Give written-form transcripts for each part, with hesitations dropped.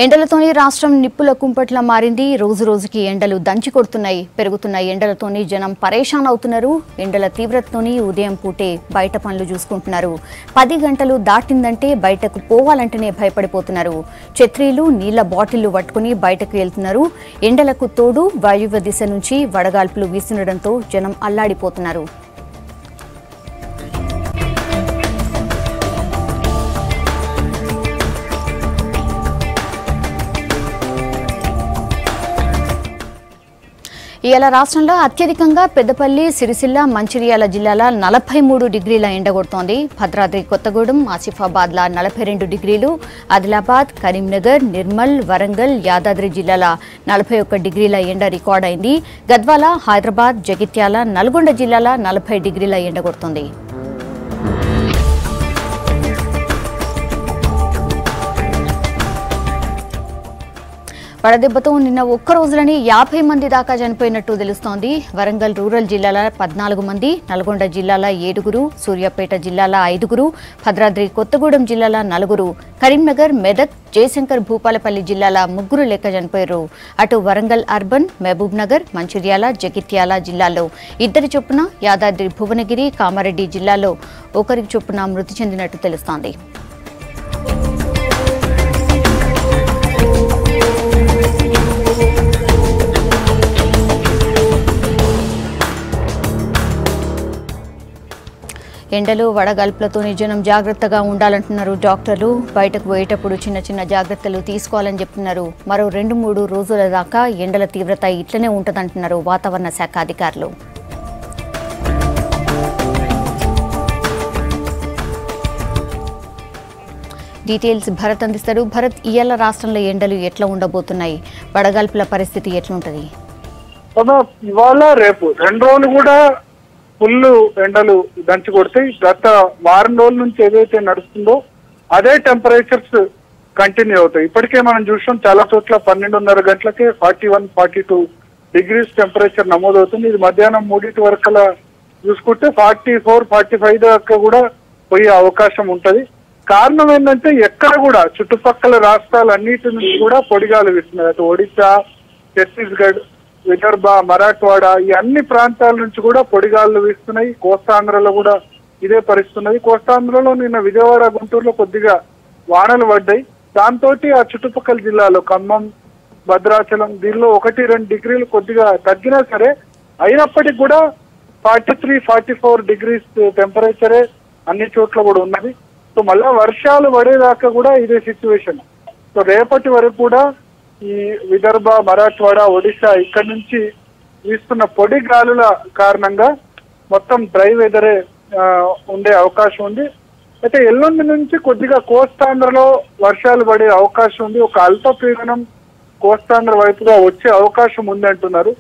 ఎండలతోని రాష్ట్రం నిప్పుల కుంపట్ల మారింది. రోజు రోజుకి ఎండలు దంచి కొడుతున్నాయి. పెరుగుతున్న ఎండలతోని జనం పరేషాన్ అవుతున్నారు. ఎండల తీవ్రతతోని ఉదయం పూటే బయట పనులు చూసుకుంటున్నారు. 10 గంటలు దాటిందంటే బయటకు పోవాలంటేనే భయపడిపోతున్నారు. ఛత్రీలు, నీళ్ల బాటిళ్లు పట్టుకుని బయటకు వెళ్తున్నారు. ఎండలకు తోడు వాయువ్య దిశ నుంచి వడగాల్పులు వీస్తుండటంతో జనం అల్లాడిపోతున్నారు. ఇవాళ రాష్ట్రంలో అత్యధికంగా పెద్దపల్లి, సిరిసిల్ల, మంచిర్యాల జిల్లాల 43 డిగ్రీల ఎండ కొడుతోంది. భద్రాద్రి కొత్తగూడెం, ఆసిఫాబాద్ల 42 డిగ్రీలు, ఆదిలాబాద్, కరీంనగర్, నిర్మల్, వరంగల్, యాదాద్రి జిల్లాల 41 డిగ్రీల ఎండ రికార్డైంది. గద్వాల, హైదరాబాద్, జగిత్యాల, నల్గొండ జిల్లాల 40 డిగ్రీల ఎండ కొడుతోంది. వడదెబ్బతో నిన్న ఒక్క రోజులని 50 మంది దాకా చనిపోయినట్టు తెలుస్తోంది. వరంగల్ రూరల్ జిల్లాల 14 మంది, నల్గొండ జిల్లాల 7, సూర్యాపేట జిల్లాల 5, భద్రాద్రి కొత్తగూడెం జిల్లాల 4, కరీంనగర్, మెదక్, జయశంకర్ భూపాలపల్లి జిల్లాల 3 లెక్క చనిపోయారు. అటు వరంగల్ అర్బన్, మహబూబ్ నగర్, మంచిర్యాల, జగిత్యాల జిల్లాల్లో 2 చొప్పున, యాదాద్రి, భువనగిరి, కామారెడ్డి జిల్లాలో 1 చొప్పున మృతి చెందినట్టు తెలుస్తోంది. ఎండలు, వడగాల్పులతో జనం జాగ్రత్తగా ఉండాలంటున్నారు డాక్టర్లు. బయటకు పోయేటప్పుడు చిన్న చిన్న జాగ్రత్తలు తీసుకోవాలని చెప్తున్నారు. మరో 2-3 రోజుల దాకా ఎండల తీవ్రత ఇట్లనే ఉంటుందంటున్నారు వాతావరణ శాఖ అధికారులు. డీటెయిల్స్ భరత్ అందిస్తారు. భరత్, ఇవాళ రాష్ట్రంలో ఎండలు ఎట్లా ఉండబోతున్నాయి? వడగాల్పుల పరిస్థితి ఎట్లుంటది? ఇవాళ రేపు 2 రోజులు కూడా ఫుల్ ఎండలు దంచి కొడతాయి. గత వారం రోజుల నుంచి ఏదైతే నడుస్తుందో అదే టెంపరేచర్స్ కంటిన్యూ అవుతాయి. ఇప్పటికే మనం చూసాం చాలా చోట్ల 12:30 గంటలకే 41-42 డిగ్రీస్ టెంపరేచర్ నమోదవుతుంది. ఇది మధ్యాహ్నం 3 వరకలా చూసుకుంటే 44-45 దాకా కూడా పోయే అవకాశం ఉంటది. కారణం ఏంటంటే ఎక్కడ కూడా చుట్టుపక్కల రాష్ట్రాలన్నిటి నుంచి కూడా పొడిగాలు వీస్తున్నాయి. అటు ఒడిశా, ఛత్తీస్గఢ్, విదర్భ, మరాఠ్వాడ ఈ అన్ని ప్రాంతాల నుంచి కూడా పొడిగాళ్ళు వీస్తున్నాయి. కోస్తాంధ్రలో కూడా ఇదే పరిస్థితున్నది. కోస్తాంధ్రలో నిన్న విజయవాడ, గుంటూరులో కొద్దిగా వానలు పడ్డాయి. దాంతో ఆ చుట్టుపక్కల జిల్లాలో ఖమ్మం, భద్రాచలం దీనిలో 1-2 డిగ్రీలు కొద్దిగా తగ్గినా సరే అయినప్పటికీ కూడా 43-44 డిగ్రీస్ టెంపరేచరే అన్ని చోట్ల కూడా ఉన్నది. సో మళ్ళా వర్షాలు పడేదాకా కూడా ఇదే సిచ్యువేషన్. సో రేపటి వరకు కూడా ఈ విదర్భ, మరాఠ్వాడ, ఒడిశా ఇక్కడి నుంచి వీస్తున్న పొడి గాలుల కారణంగా మొత్తం డ్రై వెదరే ఉండే అవకాశం ఉంది. అయితే ఎల్లుండి నుంచి కొద్దిగా కోస్తాంధ్రలో వర్షాలు పడే అవకాశం ఉంది. ఒక అల్పపీడనం కోస్తాంధ్ర వైపుగా వచ్చే అవకాశం ఉంది అంటున్నారు.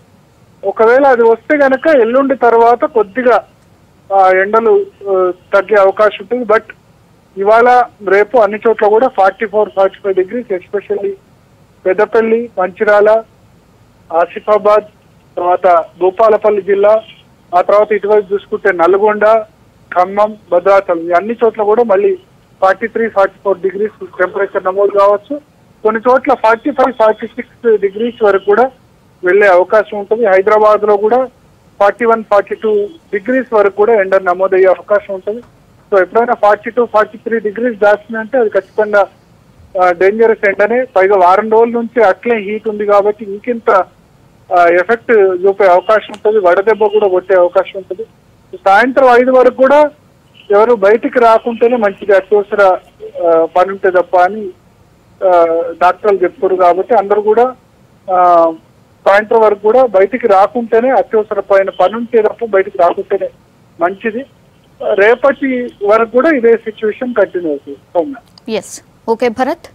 ఒకవేళ అది వస్తే గనక ఎల్లుండి తర్వాత కొద్దిగా ఎండలు తగ్గే అవకాశం ఉంటుంది. బట్ ఇవాళ రేపు అన్ని చోట్ల కూడా 44-45 డిగ్రీస్, ఎస్పెషల్లీ పెద్దపల్లి, మంచిర్యాల, ఆసిఫాబాద్, తర్వాత భూపాలపల్లి జిల్లా, ఆ తర్వాత ఇటువైపు చూసుకుంటే నల్గొండ, ఖమ్మం, భద్రాచలం ఈ అన్ని చోట్ల కూడా మళ్ళీ 43-44 డిగ్రీస్ టెంపరేచర్ నమోదు కావచ్చు. కొన్ని చోట్ల 45-46 డిగ్రీస్ వరకు కూడా వెళ్లే అవకాశం ఉంటుంది. హైదరాబాద్ లో కూడా 41-42 డిగ్రీస్ వరకు కూడా ఎండ నమోదయ్యే అవకాశం ఉంటుంది. సో ఎప్పుడైనా 42-43 డిగ్రీస్ దాచిందంటే అది ఖచ్చితంగా డేంజరస్ ఎండనే. పైగా వారం రోజుల నుంచి అట్లే హీట్ ఉంది కాబట్టి ఇంకింత ఎఫెక్ట్ చూపే అవకాశం ఉంటుంది. వడదెబ్బ కూడా కొట్టే అవకాశం ఉంటుంది. సాయంత్రం 5 వరకు కూడా ఎవరు బయటికి రాకుంటేనే మంచిది, అత్యవసర పని ఉంటే తప్ప అని డాక్టర్లు చెప్తారు. కాబట్టి అందరూ కూడా సాయంత్రం వరకు కూడా బయటికి రాకుంటేనే, అత్యవసర పని ఉంటే తప్ప బయటికి రాకుంటేనే మంచిది. రేపటి వరకు కూడా ఇదే సిచ్యువేషన్ కంటిన్యూ అవుతుంది. ఓకే భరత్.